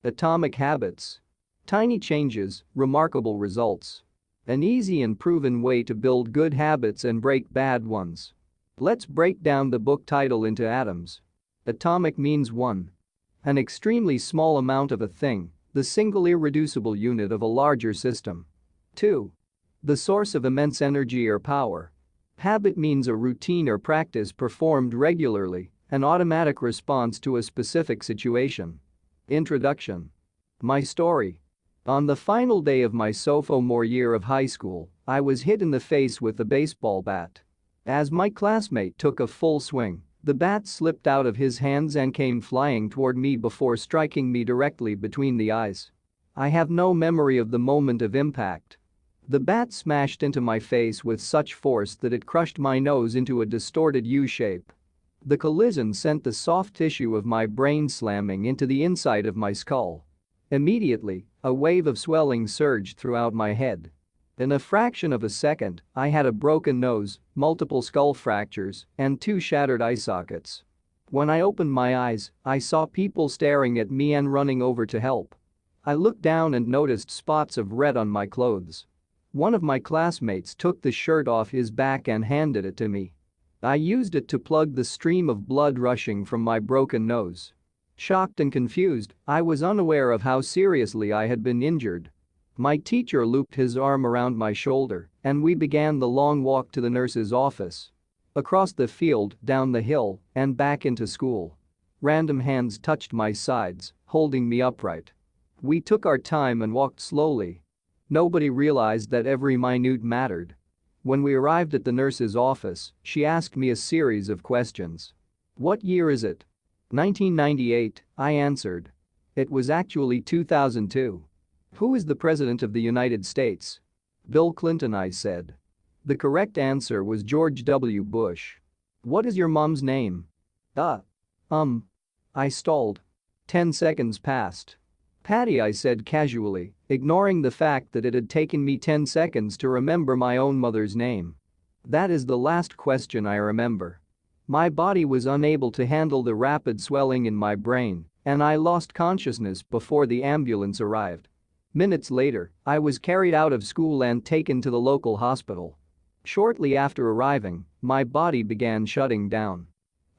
Atomic habits. Tiny changes, remarkable results. An easy and proven way to build good habits and break bad ones. Let's break down the book title into atoms. Atomic means one. An extremely small amount of a thing, the single irreducible unit of a larger system. 2. The source of immense energy or power. Habit means a routine or practice performed regularly, an automatic response to a specific situation. Introduction. My story. On the final day of my sophomore year of high school, I was hit in the face with a baseball bat. As my classmate took a full swing, the bat slipped out of his hands and came flying toward me before striking me directly between the eyes. I have no memory of the moment of impact. The bat smashed into my face with such force that it crushed my nose into a distorted U shape. The collision sent the soft tissue of my brain slamming into the inside of my skull. Immediately, a wave of swelling surged throughout my head. In a fraction of a second, I had a broken nose, multiple skull fractures, and 2 shattered eye sockets. When I opened my eyes, I saw people staring at me and running over to help. I looked down and noticed spots of red on my clothes. One of my classmates took the shirt off his back and handed it to me. I used it to plug the stream of blood rushing from my broken nose. Shocked and confused, I was unaware of how seriously I had been injured. My teacher looped his arm around my shoulder, and we began the long walk to the nurse's office. Across the field, down the hill, and back into school. Random hands touched my sides, holding me upright. We took our time and walked slowly. Nobody realized that every minute mattered. When we arrived at the nurse's office, she asked me a series of questions. "What year is it?" 1998, I answered. It was actually 2002. "Who is the President of the United States?" "Bill Clinton," I said. The correct answer was George W. Bush. "What is your mom's name?" I stalled. 10 seconds passed. "Patty," I said casually, ignoring the fact that it had taken me 10 seconds to remember my own mother's name. That is the last question I remember. My body was unable to handle the rapid swelling in my brain, and I lost consciousness before the ambulance arrived. Minutes later, I was carried out of school and taken to the local hospital. Shortly after arriving, my body began shutting down.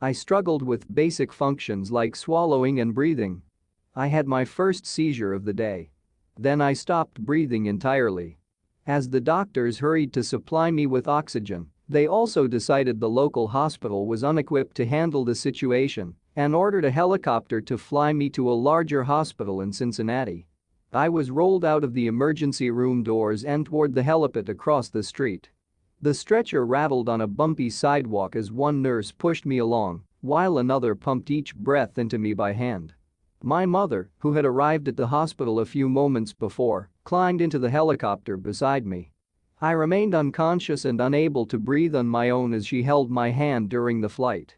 I struggled with basic functions like swallowing and breathing. I had my first seizure of the day. Then I stopped breathing entirely. As the doctors hurried to supply me with oxygen, they also decided the local hospital was unequipped to handle the situation and ordered a helicopter to fly me to a larger hospital in Cincinnati. I was rolled out of the emergency room doors and toward the helipad across the street. The stretcher rattled on a bumpy sidewalk as one nurse pushed me along, while another pumped each breath into me by hand. My mother, who had arrived at the hospital a few moments before, climbed into the helicopter beside me. I remained unconscious and unable to breathe on my own as she held my hand during the flight.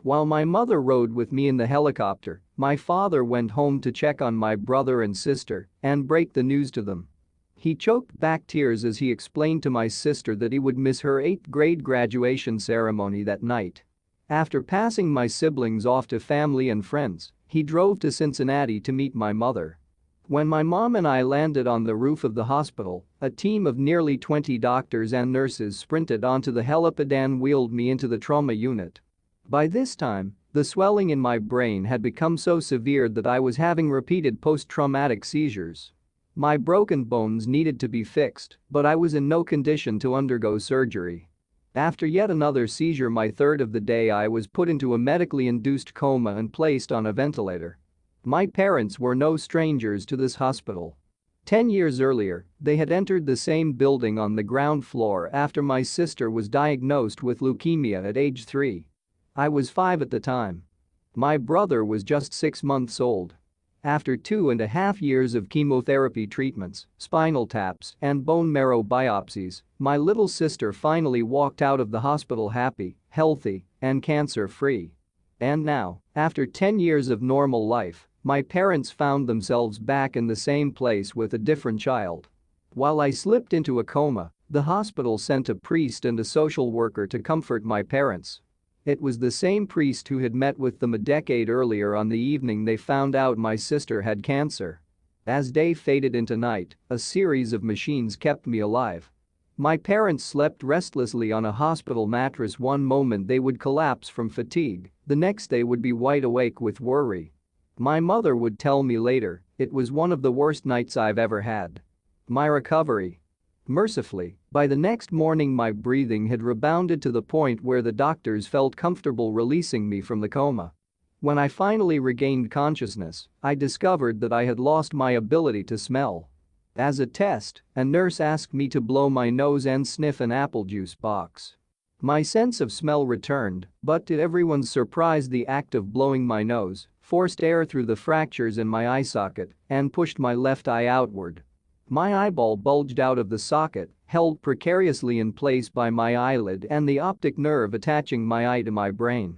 While my mother rode with me in the helicopter, my father went home to check on my brother and sister and break the news to them. He choked back tears as he explained to my sister that he would miss her 8th grade graduation ceremony that night. After passing my siblings off to family and friends, he drove to Cincinnati to meet my mother. When my mom and I landed on the roof of the hospital, a team of nearly 20 doctors and nurses sprinted onto the helipad and wheeled me into the trauma unit. By this time, the swelling in my brain had become so severe that I was having repeated post-traumatic seizures. My broken bones needed to be fixed, but I was in no condition to undergo surgery. After yet another seizure, my third of the day, I was put into a medically induced coma and placed on a ventilator. My parents were no strangers to this hospital. 10 years earlier, they had entered the same building on the ground floor after my sister was diagnosed with leukemia at age 3. I was 5 at the time. My brother was just 6 months old. After 2.5 years of chemotherapy treatments, spinal taps, and bone marrow biopsies, my little sister finally walked out of the hospital happy, healthy, and cancer-free. And now, after 10 years of normal life, my parents found themselves back in the same place with a different child. While I slipped into a coma, the hospital sent a priest and a social worker to comfort my parents. It was the same priest who had met with them a decade earlier on the evening they found out my sister had cancer. As day faded into night, a series of machines kept me alive. My parents slept restlessly on a hospital mattress. One moment they would collapse from fatigue, the next they would be wide awake with worry. My mother would tell me later, "It was one of the worst nights I've ever had." My recovery. Mercifully, by the next morning my breathing had rebounded to the point where the doctors felt comfortable releasing me from the coma. When I finally regained consciousness, I discovered that I had lost my ability to smell. As a test, a nurse asked me to blow my nose and sniff an apple juice box. My sense of smell returned, but to everyone's surprise the act of blowing my nose forced air through the fractures in my eye socket and pushed my left eye outward. My eyeball bulged out of the socket, held precariously in place by my eyelid and the optic nerve attaching my eye to my brain.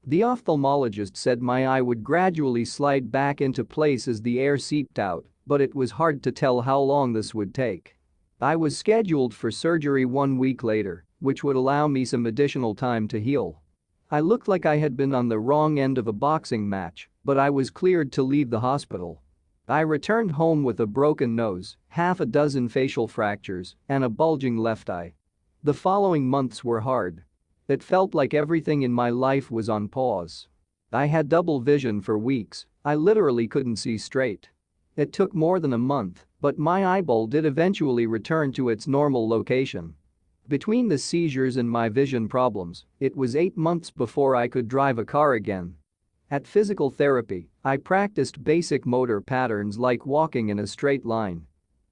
The ophthalmologist said my eye would gradually slide back into place as the air seeped out, but it was hard to tell how long this would take. I was scheduled for surgery 1 week later, which would allow me some additional time to heal. I looked like I had been on the wrong end of a boxing match, but I was cleared to leave the hospital. I returned home with a broken nose, half a dozen facial fractures, and a bulging left eye. The following months were hard. It felt like everything in my life was on pause. I had double vision for weeks, I literally couldn't see straight. It took more than a month, but my eyeball did eventually return to its normal location. Between the seizures and my vision problems, it was 8 months before I could drive a car again. At physical therapy, I practiced basic motor patterns like walking in a straight line.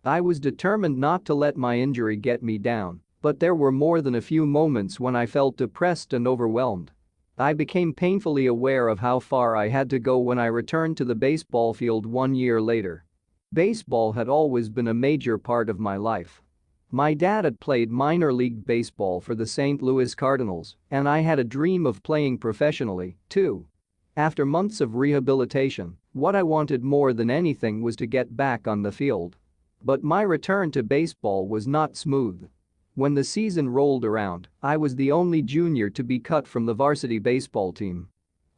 I was determined not to let my injury get me down, but there were more than a few moments when I felt depressed and overwhelmed. I became painfully aware of how far I had to go when I returned to the baseball field 1 year later. Baseball had always been a major part of my life. My dad had played minor league baseball for the St. Louis Cardinals, and I had a dream of playing professionally, too. After months of rehabilitation, what I wanted more than anything was to get back on the field. But my return to baseball was not smooth. When the season rolled around, I was the only junior to be cut from the varsity baseball team.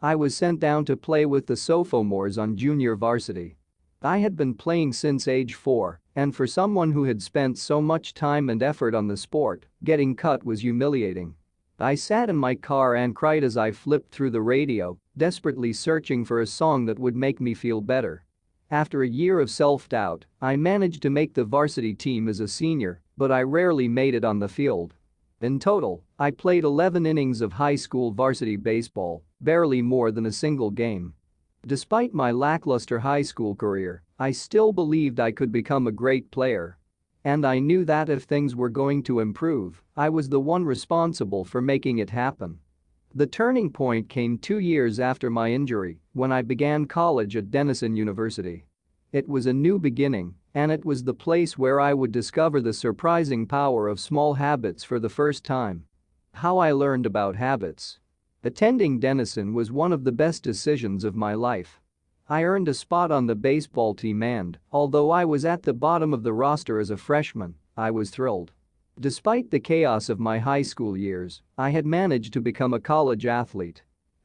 I was sent down to play with the sophomores on junior varsity. I had been playing since age 4, and for someone who had spent so much time and effort on the sport, getting cut was humiliating. I sat in my car and cried as I flipped through the radio, desperately searching for a song that would make me feel better. After a year of self-doubt, I managed to make the varsity team as a senior, but I rarely made it on the field. In total, I played 11 innings of high school varsity baseball, barely more than a single game. Despite my lackluster high school career, I still believed I could become a great player. And I knew that if things were going to improve, I was the one responsible for making it happen. The turning point came 2 years after my injury, when I began college at Denison University. It was a new beginning, and it was the place where I would discover the surprising power of small habits for the first time. How I learned about habits. Attending Denison was one of the best decisions of my life. I earned a spot on the baseball team and, although I was at the bottom of the roster as a freshman, I was thrilled. Despite the chaos of my high school years, I had managed to become a college athlete.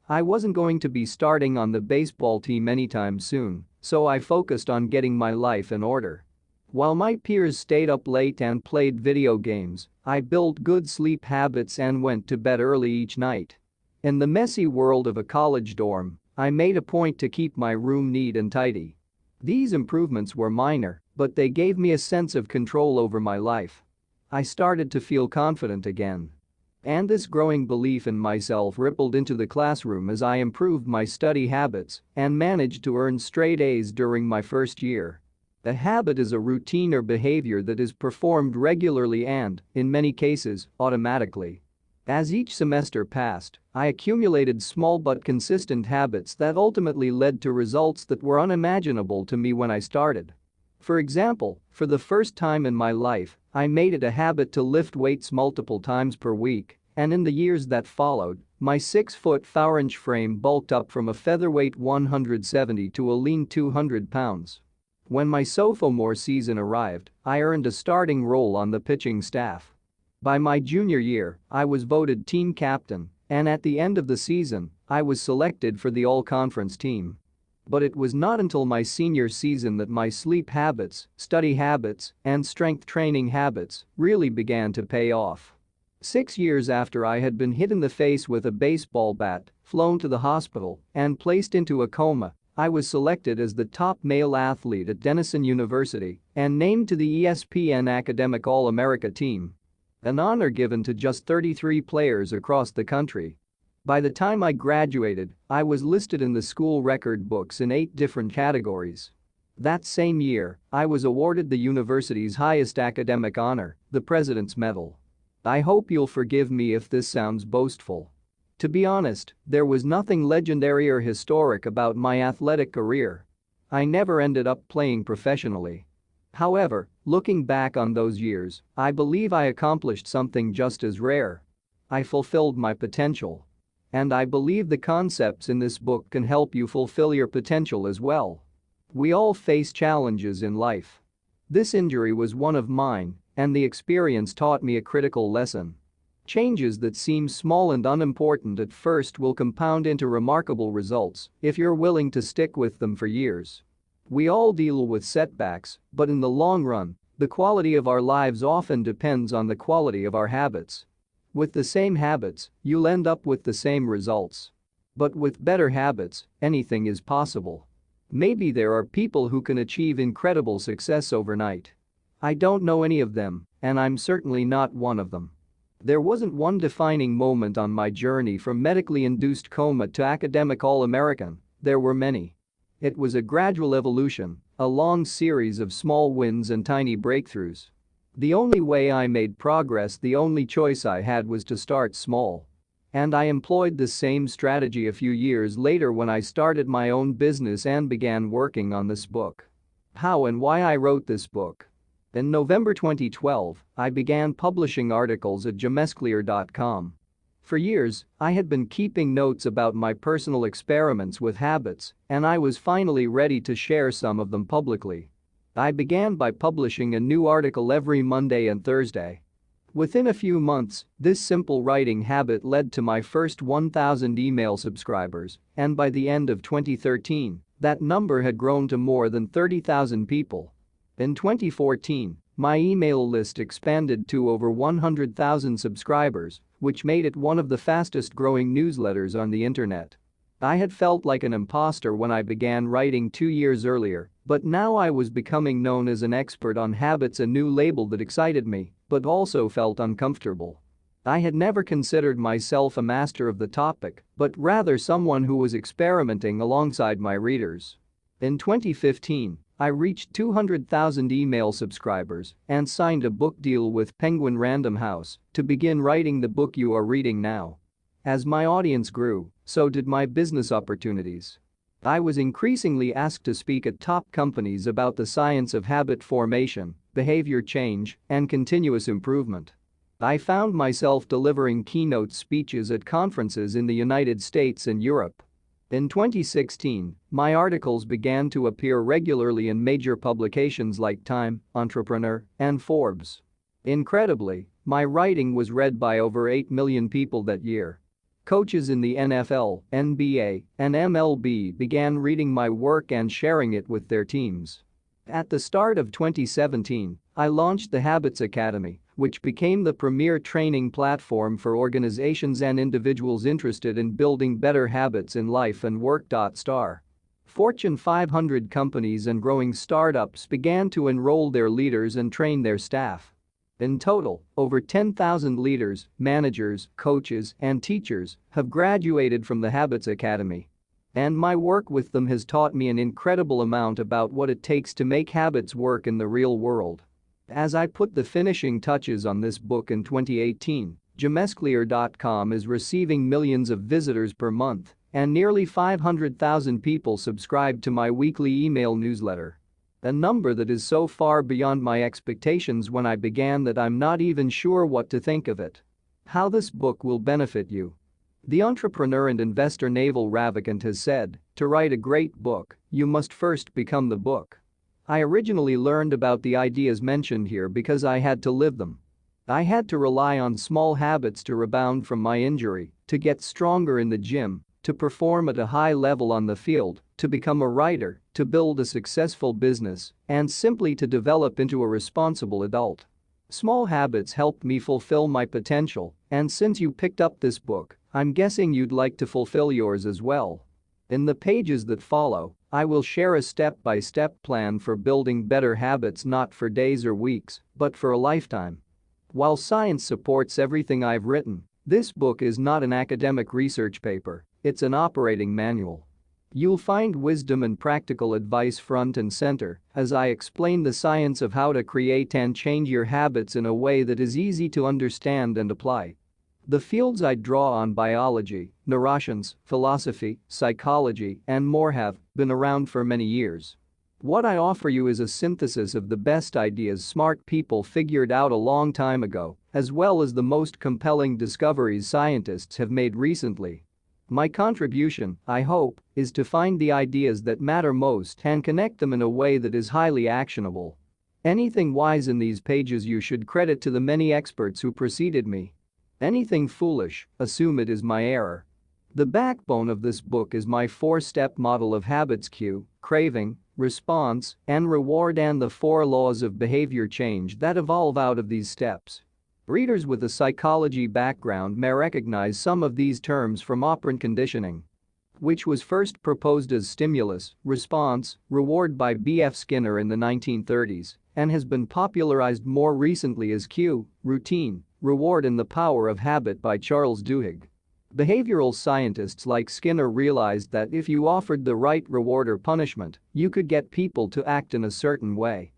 I wasn't going to be starting on the baseball team anytime soon, so I focused on getting my life in order. While my peers stayed up late and played video games, I built good sleep habits and went to bed early each night. In the messy world of a college dorm, I made a point to keep my room neat and tidy. These improvements were minor, but they gave me a sense of control over my life. I started to feel confident again. And this growing belief in myself rippled into the classroom as I improved my study habits and managed to earn straight A's during my first year. A habit is a routine or behavior that is performed regularly and, in many cases, automatically. As each semester passed, I accumulated small but consistent habits that ultimately led to results that were unimaginable to me when I started. For example, for the first time in my life, I made it a habit to lift weights multiple times per week, and in the years that followed, my 6-foot 4-inch frame bulked up from a featherweight 170 to a lean 200 pounds. When my sophomore season arrived, I earned a starting role on the pitching staff. By my junior year, I was voted team captain, And at the end of the season, I was selected for the all-conference team. But it was not until my senior season that my sleep habits, study habits, and strength training habits really began to pay off. 6 years after I had been hit in the face with a baseball bat, flown to the hospital, and placed into a coma, I was selected as the top male athlete at Denison University and named to the ESPN Academic All-America team. An honor given to just 33 players across the country. By the time I graduated, I was listed in the school record books in 8 different categories. That same year, I was awarded the university's highest academic honor, the President's Medal. I hope you'll forgive me if this sounds boastful. To be honest, there was nothing legendary or historic about my athletic career. I never ended up playing professionally. However, looking back on those years, I believe I accomplished something just as rare. I fulfilled my potential. And I believe the concepts in this book can help you fulfill your potential as well. We all face challenges in life. This injury was one of mine, and the experience taught me a critical lesson. Changes that seem small and unimportant at first will compound into remarkable results if you're willing to stick with them for years. We all deal with setbacks, but in the long run, the quality of our lives often depends on the quality of our habits. With the same habits, you'll end up with the same results. But with better habits, anything is possible. Maybe there are people who can achieve incredible success overnight. I don't know any of them, and I'm certainly not one of them. There wasn't one defining moment on my journey from medically induced coma to academic All-American, there were many. It was a gradual evolution, a long series of small wins and tiny breakthroughs. The only way I made progress, the only choice I had was to start small. And I employed the same strategy a few years later when I started my own business and began working on this book. How and why I wrote this book. In November 2012, I began publishing articles at jamesclear.com. For years, I had been keeping notes about my personal experiments with habits, and I was finally ready to share some of them publicly. I began by publishing a new article every Monday and Thursday. Within a few months, this simple writing habit led to my first 1,000 email subscribers, and by the end of 2013, that number had grown to more than 30,000 people. In 2014, my email list expanded to over 100,000 subscribers, which made it one of the fastest-growing newsletters on the internet. I had felt like an imposter when I began writing 2 years earlier, but now I was becoming known as an expert on habits, a new label that excited me, but also felt uncomfortable. I had never considered myself a master of the topic, but rather someone who was experimenting alongside my readers. In 2015, I reached 200,000 email subscribers and signed a book deal with Penguin Random House to begin writing the book you are reading now. As my audience grew, so did my business opportunities. I was increasingly asked to speak at top companies about the science of habit formation, behavior change, and continuous improvement. I found myself delivering keynote speeches at conferences in the United States and Europe. In 2016, my articles began to appear regularly in major publications like Time, Entrepreneur, and Forbes. Incredibly, my writing was read by over 8 million people that year. Coaches in the NFL, NBA, and MLB began reading my work and sharing it with their teams. At the start of 2017, I launched the Habits Academy, which became the premier training platform for organizations and individuals interested in building better habits in life and work. Fortune 500 companies and growing startups began to enroll their leaders and train their staff. In total, over 10,000 leaders, managers, coaches, and teachers have graduated from the Habits Academy. And my work with them has taught me an incredible amount about what it takes to make habits work in the real world. As I put the finishing touches on this book in 2018, jamesclear.com is receiving millions of visitors per month, and nearly 500,000 people subscribe to my weekly email newsletter. A number that is so far beyond my expectations when I began that I'm not even sure what to think of it. How this book will benefit you. The entrepreneur and investor Naval Ravikant has said, to write a great book, you must first become the book. I originally learned about the ideas mentioned here because I had to live them. I had to rely on small habits to rebound from my injury, to get stronger in the gym, to perform at a high level on the field, to become a writer, to build a successful business, and simply to develop into a responsible adult. Small habits helped me fulfill my potential, and since you picked up this book, I'm guessing you'd like to fulfill yours as well. In the pages that follow, I will share a step-by-step plan for building better habits, not for days or weeks, but for a lifetime. While science supports everything I've written, this book is not an academic research paper, it's an operating manual. You'll find wisdom and practical advice front and center as I explain the science of how to create and change your habits in a way that is easy to understand and apply. The fields I draw on, biology, neuroscience, philosophy, psychology, and more, have been around for many years. What I offer you is a synthesis of the best ideas smart people figured out a long time ago, as well as the most compelling discoveries scientists have made recently. My contribution, I hope, is to find the ideas that matter most and connect them in a way that is highly actionable. Anything wise in these pages you should credit to the many experts who preceded me. Anything foolish, assume it is my error. The backbone of this book is my 4-step model of habits: cue, craving, response, and reward, and the 4 laws of behavior change that evolve out of these steps. Readers with a psychology background may recognize some of these terms from operant conditioning, which was first proposed as stimulus, response, reward by B.F. Skinner in the 1930s and has been popularized more recently as cue, routine, reward, and the power of habit by Charles Duhigg. Behavioral scientists like Skinner realized that if you offered the right reward or punishment, you could get people to act in a certain way.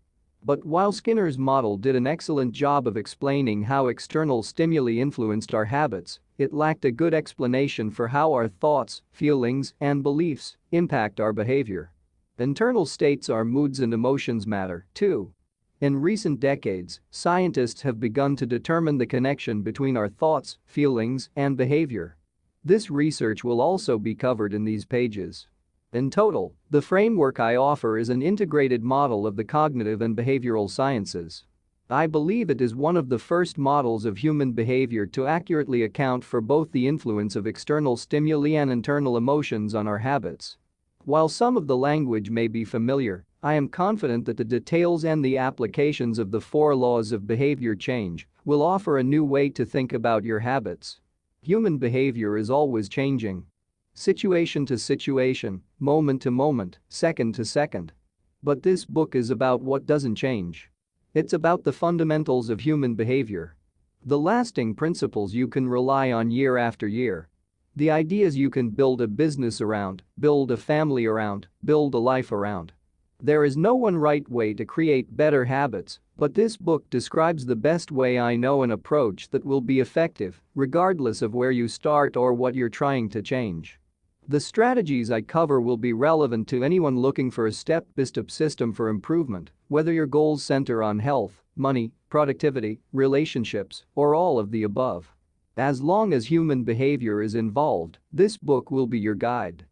But while Skinner's model did an excellent job of explaining how external stimuli influenced our habits, it lacked a good explanation for how our thoughts, feelings, and beliefs impact our behavior. Internal states, our moods and emotions, matter too. In recent decades, scientists have begun to determine the connection between our thoughts, feelings, and behavior. This research will also be covered in these pages. In total, the framework I offer is an integrated model of the cognitive and behavioral sciences. I believe it is one of the first models of human behavior to accurately account for both the influence of external stimuli and internal emotions on our habits. While some of the language may be familiar, I am confident that the details and the applications of the 4 laws of behavior change will offer a new way to think about your habits. Human behavior is always changing. Situation to situation, moment to moment, second to second. But this book is about what doesn't change. It's about the fundamentals of human behavior. The lasting principles you can rely on year after year. The ideas you can build a business around, build a family around, build a life around. There is no one right way to create better habits, but this book describes the best way I know, an approach that will be effective regardless of where you start or what you're trying to change. The strategies I cover will be relevant to anyone looking for a step-by-step system for improvement, whether your goals center on health, money, productivity, relationships, or all of the above. As long as human behavior is involved, this book will be your guide.